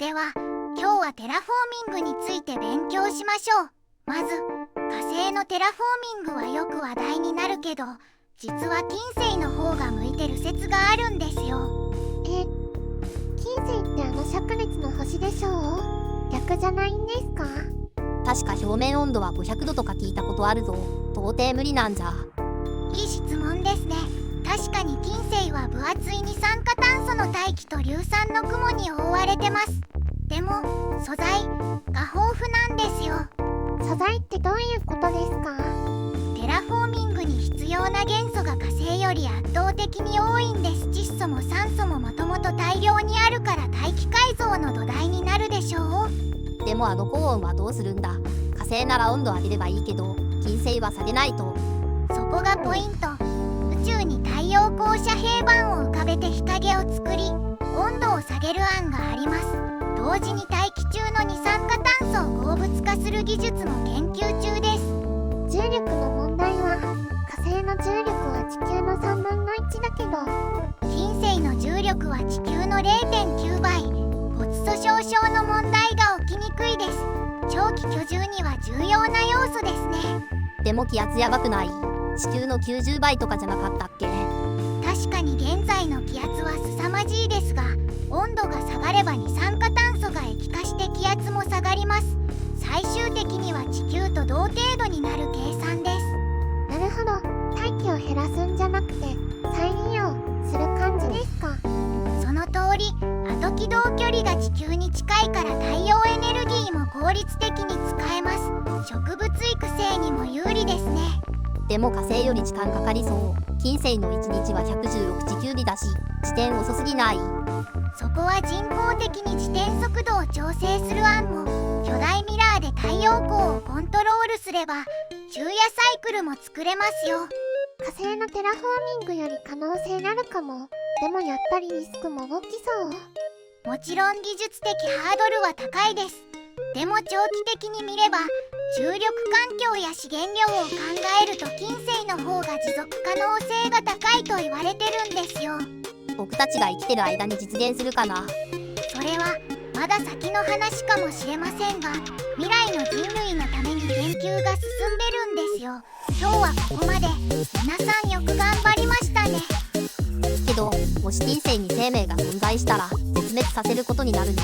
では今日はテラフォーミングについて勉強しましょう。まず火星のテラフォーミングはよく話題になるけど、実は金星の方が向いてる説があるんですよ。金星って灼熱の星でしょう？逆じゃないんですか？確か表面温度は500度とか聞いたことあるぞ。到底無理なんじゃ。いい質問ですね。確かに金星は分厚い二酸化炭素の大気と硫酸の雲に覆われてます。でも素材が豊富なんですよ。素材ってどういうことですか？テラフォーミングに必要な元素が火星より圧倒的に多いんです。窒素も酸素ももともと大量にあるから大気改造の土台になるでしょう。でも高温はどうするんだ？火星なら温度上げればいいけど、金星は下げないと。そこがポイント。宇宙に太陽光射平板を浮かべて日陰を作り、温度を下げる案があります。同時に大気中の二酸化炭素を合物化する技術も研究中です。重力の問題は、火星の重力は地球の3分の1だけど、金星の重力は地球の 0.9 倍。骨粗しょう症の問題が起きにくいです。長期居住には重要な要素ですね。でも気圧やばくない？地球の90倍とかじゃなかったっけ？確かに現在の気圧は凄まじいですが、温度が下がれば二酸化炭素が液化して気圧も下がります。最終的には地球と同程度になる計算です。なるほど。大気を減らすんじゃなくて再利用する感じですか？その通り。アト軌道距離が地球に近いから太陽エネルギーも効率的に使えます。植物育成にも有利ですね。でも火星より時間かかりそう。金星の1日は116地球日だし、自転遅すぎない？そこは人工的に自転速度を調整する案も。巨大ミラーで太陽光をコントロールすれば昼夜サイクルも作れますよ。火星のテラフォーミングより可能性あるかも。でもやっぱりリスクも大きそう。もちろん技術的ハードルは高いです。でも長期的に見れば重力環境や資源量を考えると金星の方が持続可能性が高いと言われてるんですよ。僕たちが生きてる間に実現するかな？それはまだ先の話かもしれませんが、未来の人類のために研究が進んでるんですよ。今日はここまで。皆さんよく頑張りましたね。けどもし金星に生命が存在したら絶滅させることになるね。